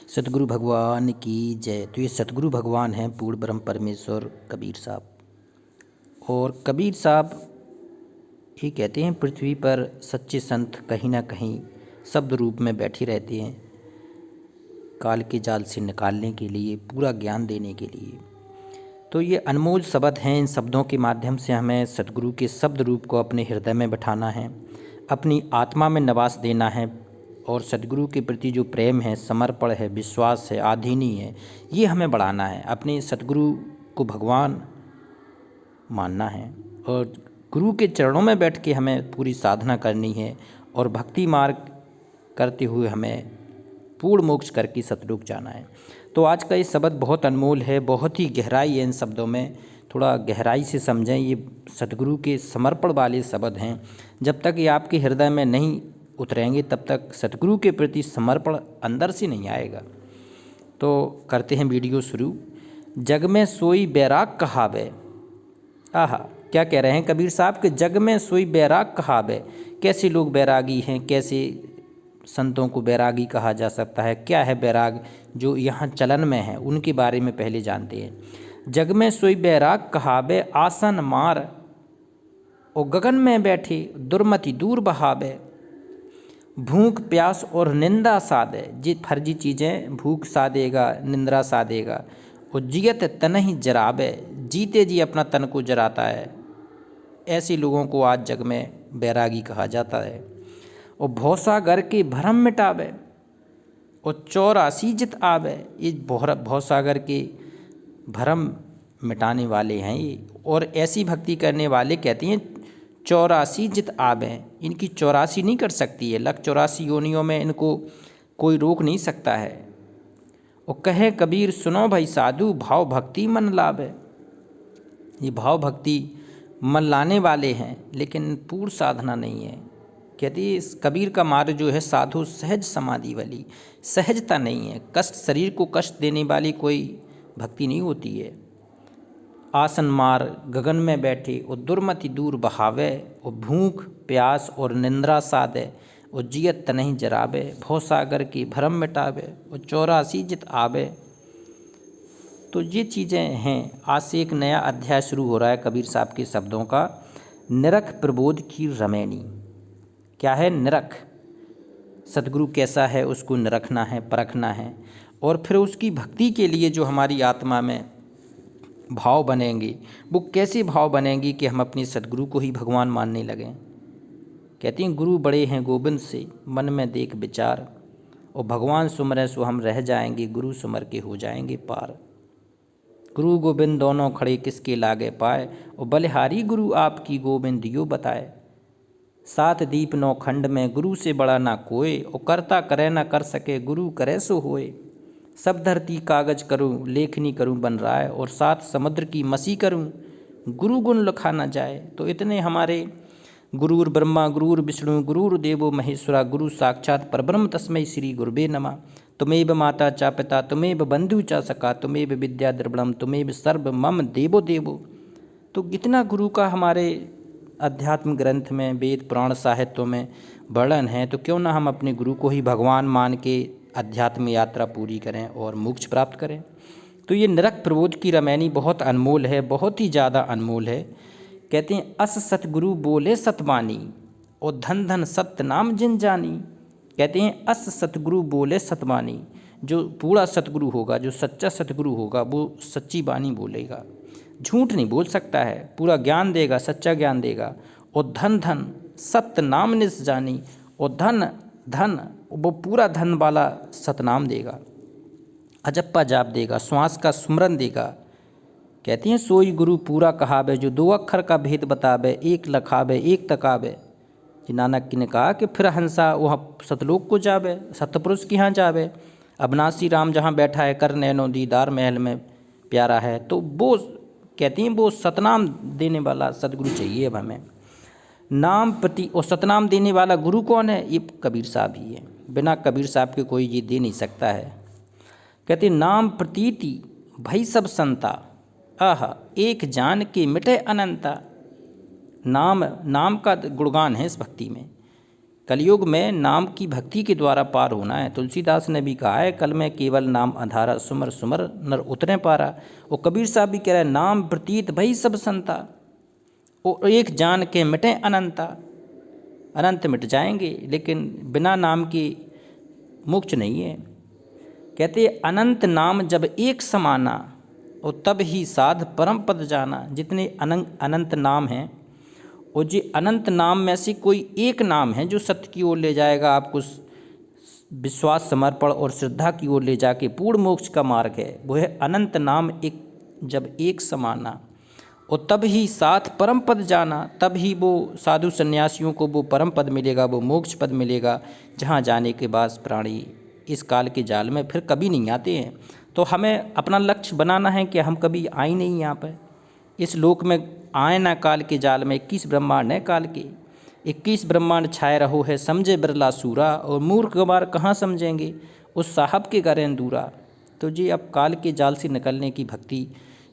सतगुरु भगवान की जय। तो ये सतगुरु भगवान हैं पूर्ण ब्रह्म परमेश्वर कबीर साहब। और कबीर साहब ये कहते हैं पृथ्वी पर सच्चे संत कहीं ना कहीं शब्द रूप में बैठे रहते हैं, काल के जाल से निकालने के लिए, पूरा ज्ञान देने के लिए। तो ये अनमोल शब्द हैं। इन शब्दों के माध्यम से हमें सतगुरु के शब्द रूप को अपने हृदय में बिठाना है, अपनी आत्मा में निवास देना है और सतगुरु के प्रति जो प्रेम है, समर्पण है, विश्वास है, आधीनी है, ये हमें बढ़ाना है। अपने सतगुरु को भगवान मानना है और गुरु के चरणों में बैठ के हमें पूरी साधना करनी है और भक्ति मार्ग करते हुए हमें पूर्ण मोक्ष करके सतलोक जाना है। तो आज का ये शब्द बहुत अनमोल है, बहुत ही गहराई है इन शब्दों में। थोड़ा गहराई से समझें, ये सतगुरु के समर्पण वाले शब्द हैं। जब तक ये आपके हृदय में नहीं उतरेंगे तब तक सतगुरु के प्रति समर्पण अंदर से नहीं आएगा। तो करते हैं वीडियो शुरू। जग में सोई बैराग कहावे। आहा, क्या कह रहे हैं कबीर साहब कि जग में सोई बैराग कहावे। कैसे लोग बैरागी हैं, कैसे संतों को बैरागी कहा जा सकता है, क्या है बैराग जो यहाँ चलन में है, उनके बारे में पहले जानते हैं। जग में सोई बैराग कहावे, आसन मार और गगन में बैठे दुर्मति दूर बहावे। भूख प्यास और निंदा साधे। जी फर्जी चीज़ें भूख साधेगा, निंदा साधेगा। और जियत तन ही जरावे, जीते जी अपना तन को जराता है। ऐसे लोगों को आज जग में बैरागी कहा जाता है। और भवसागर के भरम मिटावे और 84 जित आवे। ये भवसागर के भरम मिटाने वाले हैं ये। और ऐसी भक्ति करने वाले कहते हैं 84 जित आवे। इनकी 84 नहीं कर सकती है, लग 84 योनियों में इनको कोई रोक नहीं सकता है। और कहे कबीर सुनो भाई साधु, भाव भक्ति मन लावे। ये भाव भक्ति मन लाने वाले हैं लेकिन पूर्ण साधना नहीं है। कहती है इस कबीर का मार्ग जो है साधु सहज समाधि वाली, सहजता नहीं है। कष्ट, शरीर को कष्ट देने वाली कोई भक्ति नहीं होती है। आसन मार गगन में बैठे और दुर्मति दूर बहावे। और भूख प्यास और निंद्रा साधे और जियत तनहि जरावे। भवसागर की भरम मिटावे और 84 जित आवे। तो ये चीज़ें हैं। आज से एक नया अध्याय शुरू हो रहा है कबीर साहब के शब्दों का। निरख प्रबोध की रमैनी। क्या है निरख? सतगुरु कैसा है उसको निरखना है, परखना है। और फिर उसकी भक्ति के लिए जो हमारी आत्मा में भाव बनेंगे, वो कैसे भाव बनेंगी कि हम अपने सतगुरु को ही भगवान मानने लगें। कहती हैं गुरु बड़े हैं गोविंद से, मन में देख विचार। और भगवान सुमरे सो हम रह जाएंगे, गुरु सुमर के हो जाएंगे पार। गुरु गोविंद दोनों खड़े किसके लागे पाए। और बलिहारी गुरु आपकी गोविंद यो बताए। 7 दीप 9 खंड में गुरु से बड़ा ना कोई। और करता करे ना कर सके, गुरु करे सो होए। सब धरती कागज करूं, लेखनी करूं बन रहा है। और 7 समुद्र की मसी करूं, गुरु गुण लिखा ना जाए। तो इतने हमारे गुरुर ब्रह्मा गुरुर विष्णु गुरुर देवो महेश्वरा, गुरु साक्षात परब्रह्म तस्मै श्री गुरुवे नमः। तुमेव माता चा पिता तुमेव बंधु चा सखा, तुमेव विद्या द्रविणम तुमेव सर्व मम देवो देवो। तो इतना गुरु का हमारे अध्यात्म ग्रंथ में, वेद पुराण साहित्यों में वर्णन है। तो क्यों ना हम अपने गुरु को ही भगवान मान के अध्यात्म यात्रा पूरी करें और मोक्ष प्राप्त करें। तो ये निरख प्रबोध की रमैनी बहुत अनमोल है, बहुत ही ज़्यादा अनमोल है। कहते हैं अस सतगुरु बोले सतवानी और धन धन सत्य नाम जिन जानी। कहते हैं अस सतगुरु बोले सतवानी। जो पूरा सतगुरु होगा, जो सच्चा सतगुरु होगा, वो सच्ची वाणी बोलेगा, झूठ नहीं बोल सकता है, पूरा ज्ञान देगा, सच्चा ज्ञान देगा। और धन धन सत्य नाम निस जानी। और धन धन वो पूरा धन वाला सतनाम देगा, अजप्पा जाप देगा, श्वास का सुमरन देगा। कहती हैं सोई गुरु पूरा कहावे, जो 2 अक्षर का भेद बतावे, एक लखावे एक तकावे। जी नानक ने कहा कि फिर हंसा वहाँ सतलोक को जावे, सतपुरुष के यहाँ जावे। अविनाशी राम जहाँ बैठा है, कर नैनो दीदार महल में प्यारा है। तो वो कहती हैं वो सतनाम देने वाला सतगुरु चाहिए अब हमें। नाम प्रति और सतनाम देने वाला गुरु कौन है? ये कबीर साहब ही है। बिना कबीर साहब के कोई ये दे नहीं सकता है। कहते नाम प्रतीति भई सब संता, आह एक जान के मिटे अनंता। नाम का गुणगान है इस भक्ति में। कलयुग में नाम की भक्ति के द्वारा पार होना है। तुलसीदास ने भी कहा है, कल में केवल नाम आधारा, सुमर सुमर नर उतरे पारा। और कबीर साहब भी कह रहे हैं, नाम प्रतीत भई सब संता, और एक जान के मिटे अनंता। अनंत मिट जाएंगे लेकिन बिना नाम के मोक्ष नहीं है। कहते अनंत नाम जब एक समाना, और तब ही साध परम पद जाना। जितने अनंत नाम हैं, और जो अनंत नाम में से कोई एक नाम है जो सत्य की ओर ले जाएगा आपको, विश्वास, समर्पण और श्रद्धा की ओर ले जाके पूर्ण मोक्ष का मार्ग है, वो है अनंत नाम एक जब एक समाना, और तब ही साथ परम पद जाना। तब ही वो साधु सन्यासियों को वो परम पद मिलेगा, वो मोक्ष पद मिलेगा, जहाँ जाने के बाद प्राणी इस काल के जाल में फिर कभी नहीं आते हैं। तो हमें अपना लक्ष्य बनाना है कि हम कभी आए नहीं यहाँ पर, इस लोक में आए ना काल के जाल में। 21 ब्रह्मांड है काल के, 21 ब्रह्मांड छाए रहो है, समझे बिरला सूरा, और मूर्ख गवार कहाँ समझेंगे उस साहब के करें दूरा। तो जी अब काल के जाल से निकलने की भक्ति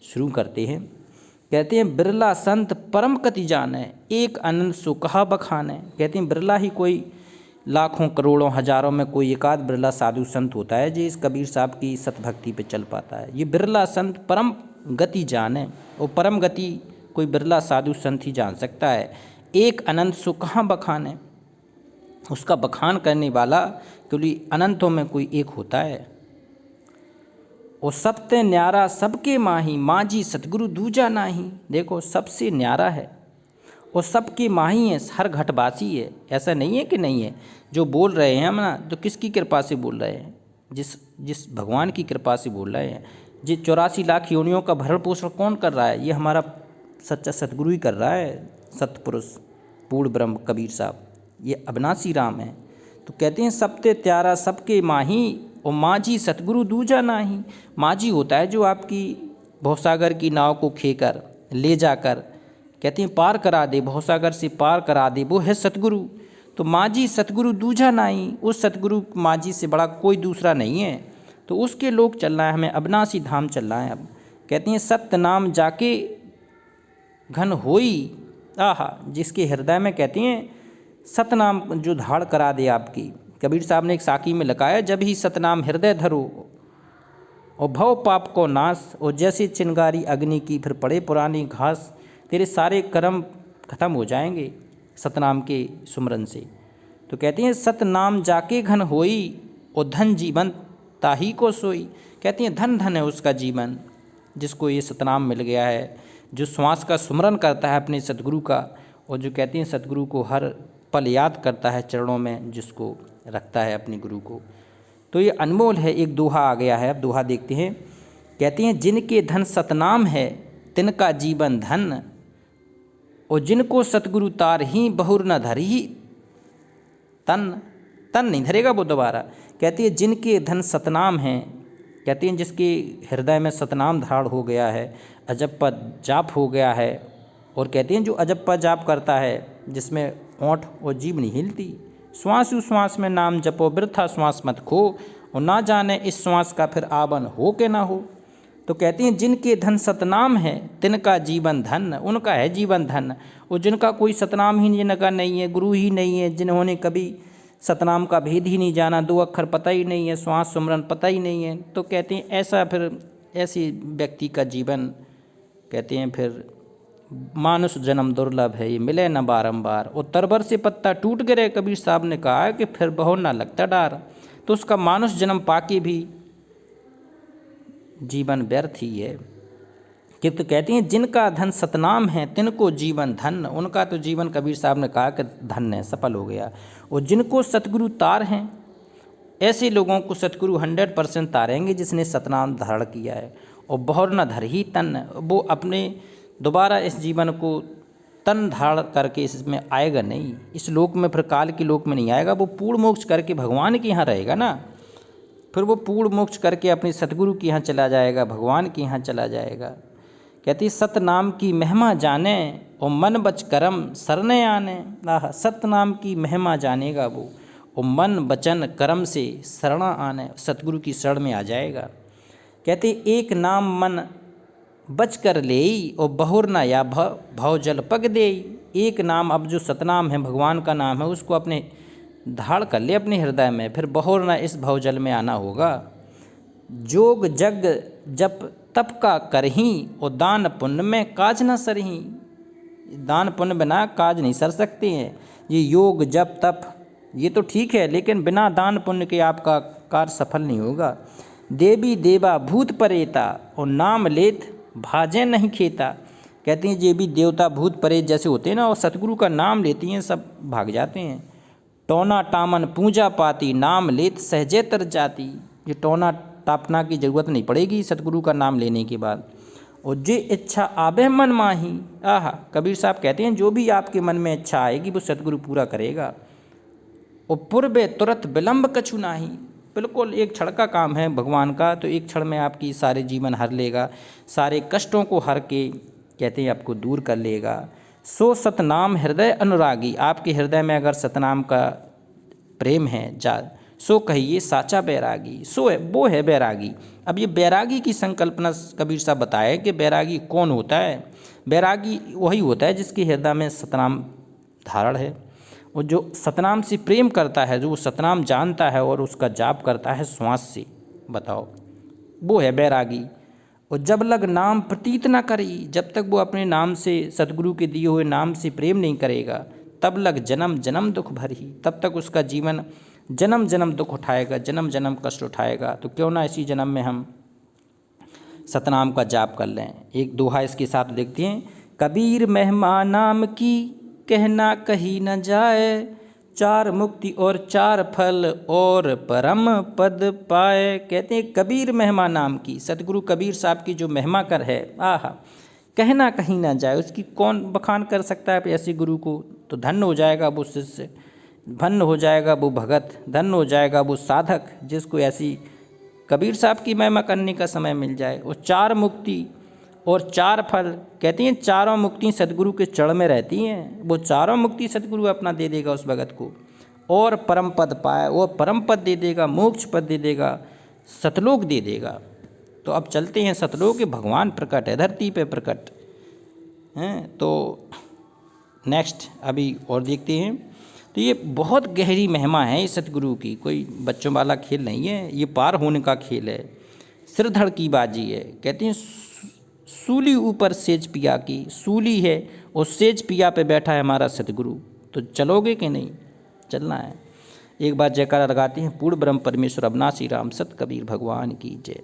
शुरू करते हैं। कहते हैं बिरला संत परम कति जाने, एक अनंत सो कहा बखाने। कहते हैं बिरला ही, कोई लाखों करोड़ों हजारों में कोई एकाध बिरला साधु संत होता है जो इस कबीर साहब की सतभक्ति पे चल पाता है। ये बिरला संत परम गति जाने, और परम गति कोई बिरला साधु संत ही जान सकता है। एक अनंत सो कहाँ बखाने, उसका बखान करने वाला क्योंकि अनंतों में कोई एक होता है। और सबते न्यारा सबके माही, मांझी सतगुरु दूजा नाही। देखो सबसे न्यारा है और सबके माही है, हर घटवासी है। ऐसा नहीं है कि नहीं है। जो बोल रहे हैं हम ना, तो किसकी कृपा से बोल रहे हैं? जिस भगवान की कृपा से बोल रहे हैं। जी 84 लाख योनियों का भरण पोषण कौन कर रहा है? ये हमारा सच्चा सतगुरु ही कर रहा है, सतपुरुष पूर्ण ब्रह्म कबीर साहब, ये अविनाशी राम है। तो कहते हैं सबते त्यारा सबके माही, और मांझी सतगुरु दूजा नाही। मांझी होता है जो आपकी भवसागर की नाव को खेकर ले जाकर, कहते हैं पार करा दे, भवसागर से पार करा दे, वो है सतगुरु। तो मांझी सतगुरु दूजा नाही, उस सतगुरु मांझी से बड़ा कोई दूसरा नहीं है। तो उसके लोग चलना है, हमें अविनाशी धाम चलना है। अब कहते हैं सत्य नाम जाके घन होई, आहा, जिसके हृदय में कहते हैं सतनाम जो धाड़ करा दे आपकी। कबीर साहब ने एक साकी में लगाया, जब ही सतनाम हृदय धरो और भव पाप को नाश, और जैसे चिंगारी अग्नि की फिर पड़े पुरानी घास, तेरे सारे कर्म खत्म हो जाएंगे सतनाम के सुमरन से। तो कहते हैं सतनाम जाके घन होई, और धन जीवन ताही को सोई। कहते हैं धन धन है उसका जीवन जिसको ये सतनाम मिल गया है, जो श्वास का सुमरन करता है अपने सतगुरु का, और जो कहते हैं सतगुरु को हर पल याद करता है, चरणों में जिसको रखता है अपने गुरु को। तो ये अनमोल है। एक दोहा आ गया है, अब दोहा देखते हैं। कहते हैं जिनके धन सतनाम है तिनका जीवन धन, और जिनको सतगुरु तार ही बहुर न धरी तन। तन नहीं धरेगा वो दोबारा। कहते हैं जिनके धन सतनाम हैं, कहते हैं जिसके हृदय में सतनाम धारण हो गया है, अजप्पा जाप हो गया है, और कहते हैं जो अजप्पा जाप करता है जिसमें ओंठ और जीभ नहीं हिलती, श्वास उश्वास में नाम जपो, वृथा श्वास मत खो, और ना जाने इस श्वास का फिर आवन हो के ना हो। तो कहते हैं जिनके धन सतनाम है तिनका जीवन धन, उनका है जीवन धन। और जिनका कोई सतनाम ही जिनका नहीं है, गुरु ही नहीं है, जिन्होंने कभी सतनाम का भेद ही नहीं जाना, 2 अक्षर पता ही नहीं है, श्वास सुमरन पता ही नहीं है, तो कहते हैं ऐसा फिर ऐसी व्यक्ति का जीवन, कहते हैं फिर मानुष जन्म दुर्लभ है, ये मिले न बारंबार। और तरबर से पत्ता टूट गिरे, कबीर साहब ने कहा कि फिर बहुत ना लगता डार। तो उसका मानुष जन्म पाके भी जीवन व्यर्थ ही है। किंतु कहते हैं जिनका धन सतनाम है तिनको जीवन धन, उनका तो जीवन कबीर साहब ने कहा कि धन है, सफल हो गया। और जिनको सतगुरु तार हैं, ऐसे लोगों को सतगुरु 100% तारेंगे जिसने सतनाम धारण किया है। और बहुर न धर ही तन, वो अपने दोबारा इस जीवन को तन धारण करके इसमें आएगा नहीं, इस लोक में, फिर काल के लोक में नहीं आएगा। वो पूर्ण मोक्ष करके भगवान के यहाँ रहेगा ना, फिर वो पूर्ण मोक्ष करके अपने सतगुरु के यहाँ चला जाएगा, भगवान के यहाँ चला जाएगा। कहती सतनाम की महिमा जाने, और मन बच करम सरने आने। आह, सतनाम की महिमा जानेगा वो, और मन बचन कर्म से शरणा आने, सतगुरु की शरण में आ जाएगा। कहते एक नाम मन बच कर ले, और बहुर न या भव जल पग दे। एक नाम, अब जो सतनाम है भगवान का नाम है, उसको अपने धाड़ कर ले अपने हृदय में, फिर बहुर न इस भवजल में आना होगा। जोग जग जप तप का करही, और दान पुण्य में काज न सरही। दान पुण्य बिना काज नहीं सर सकते हैं। ये योग जप तप ये तो ठीक है, लेकिन बिना दान पुण्य के आपका कार्य सफल नहीं होगा। देवी देवा भूत परेता, और नाम लेत भाजे नहीं खेता। कहते हैं ये भी देवता भूत परेत जैसे होते हैं ना, और सतगुरु का नाम लेती हैं सब भाग जाते हैं। टोना टामन पूजा पाती, नाम लेत सहजे तर जाती। ये टोना टापना की जरूरत नहीं पड़ेगी सतगुरु का नाम लेने के बाद। और जे इच्छा आबे मन माही, आहा, कबीर साहब कहते हैं जो भी आपके मन में इच्छा आएगी वो सतगुरु पूरा करेगा। और पूर्वे तुरंत विलंब कछु नाही। बिल्कुल एक क्षण का काम है भगवान का, तो एक क्षण में आपकी सारे जीवन हर लेगा, सारे कष्टों को हर के कहते हैं आपको दूर कर लेगा। सो सतनाम हृदय अनुरागी, आपके हृदय में अगर सतनाम का प्रेम है जा, सो कहिए साचा बैरागी। सो है वो है बैरागी। अब ये बैरागी की संकल्पना कबीर साहब बताए कि बैरागी कौन होता है। बैरागी वही होता है जिसके हृदय में सतनाम धारण है, और जो सतनाम से प्रेम करता है, जो वो सतनाम जानता है और उसका जाप करता है श्वास से। बताओ, वो है बैरागी। और जब लग नाम प्रतीत न करी, जब तक वो अपने नाम से, सतगुरु के दिए हुए नाम से प्रेम नहीं करेगा, तब लग जन्म जन्म दुख भरी, तब तक उसका जीवन जन्म जन्म दुख उठाएगा, जन्म जन्म कष्ट उठाएगा। तो क्यों ना इसी जन्म में हम सतनाम का जाप कर लें। एक दोहा इसके साथ देखते हैं। कबीर महिमा नाम की कहना कही न जाए, चार मुक्ति और चार फल और परम पद पाए। कहते हैं कबीर महिमा नाम की, सतगुरु कबीर साहब की जो महिमा कर है, आहा, कहना कहीं ना जाए। उसकी कौन बखान कर सकता है ऐसे गुरु को। तो धन्य हो जाएगा वो शिष्य, धन्य हो जाएगा वो भगत, धन्य हो जाएगा वो साधक जिसको ऐसी कबीर साहब की महिमा करने का समय मिल जाए। और चार मुक्ति और चार फल, कहती हैं चारों मुक्ति सतगुरु के चरण में रहती हैं। वो चारों मुक्ति सतगुरु अपना दे देगा उस भगत को, और परम पद पाए, वो परम पद दे देगा, मोक्ष पद दे देगा, सतलोक दे देगा। तो अब चलते हैं सतलोक के, भगवान प्रकट है धरती पे प्रकट हैं। तो नेक्स्ट अभी और देखते हैं। तो ये बहुत गहरी महिमा है इस सतगुरु की, कोई बच्चों वाला खेल नहीं है, ये पार होने का खेल है, सिरधड़ की बाजी है। कहते हैं सूली ऊपर सेज पिया की, सूली है और सेज पिया पे बैठा है हमारा सतगुरु। तो चलोगे कि नहीं? चलना है। एक बार जयकारा लगाते हैं। पूर्ण ब्रह्म परमेश्वर अविनाशी राम सत कबीर भगवान की जय।